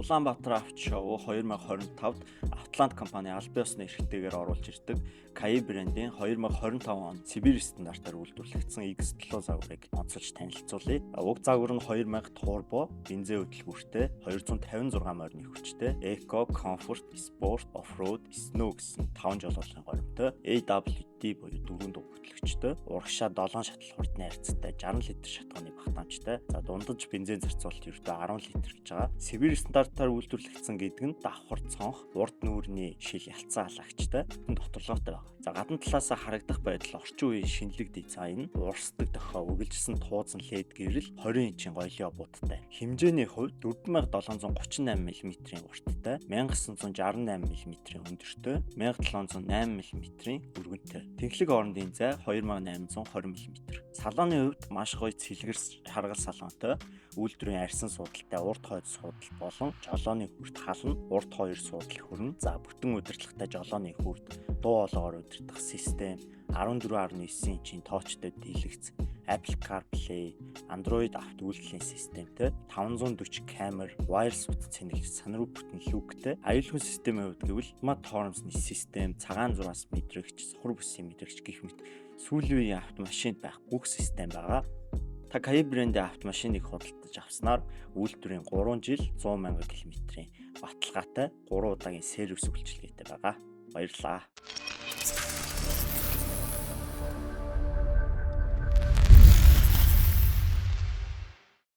Улаанбаатар авто шоу 2025-д Атлант компани аль биесны эрхтэйгээр оруулж ирдэг Kai брендийн 2025 он Сибирь стандартаар үйлдвэрлэгдсэн X7 загварыг онцолж танилцуулъя. Уг загвар нь 2000 турбо, бензин хөдөлгүүртэй, 256 морины хүчтэй, Eco, Comfort, Sport, Off-road, Snow гэсэн 5 жолоолын горимтой, AWD буюу 4 дуг хөтлөгчтэй, урагшаа 7 шатал хурдны харьцаатай 60 литр шатгааны багтаамжтай. За дундаж бензин зарцуулалт ердөө 10 литр гэж байгаа. Сибирь стандартаар үйлдвэрлэгдсэн гэдэг нь давхар цонх, урд нүүрний шил ялцсан халагчтай, доторлоготой байна. За гадна талаас харагдах байдал орчин үеийн шинэлэг дизайн, урсдаг дохио, үргэлжилсэн тууцан LED гэрэл 20 инчийн гоёлын буудтай. Хэмжээний хувьд 4738 мм-ийн урттай, 1968 мм-ийн өндөртэй, 1708 мм-ийн өргөнтэй. Тэнхлэг орондын зай 2820 мм. Салооны хувьд маш гоё цэлгэрс харгал салонтой, үйлдвэрийн арьсан суудалтай урд хойд суудал болон жолооны хүрд хална, урд хоёр суудал хөрнө. За бүтэн удирдлагатай жолооны хүрд дуу хоолойгоор удирдах систем, 14.9 инчийн тоочтой дэлгэц, Apple CarPlay, Android авто үйлдвэрлэлийн системтэй, 540 камер, wireless утас цэнгэлж санруу бүтэн лүктэй, аюулгүй системийн хувьд гэвэл smart horms-ны систем, цагаан зураас мэдрэгч, сохор бүсийн мэдрэгч гэх мэт сүүлийн үеийн автомашинд байх бүх систем байгаа. Та Kai брендийн автомашиныг худалдаж авснаар үйлдвэрийн 3 жил 100 сая км-ийн баталгаатай 3 удаагийн сервис үйлчилгээтэй байгаа. Баярлалаа.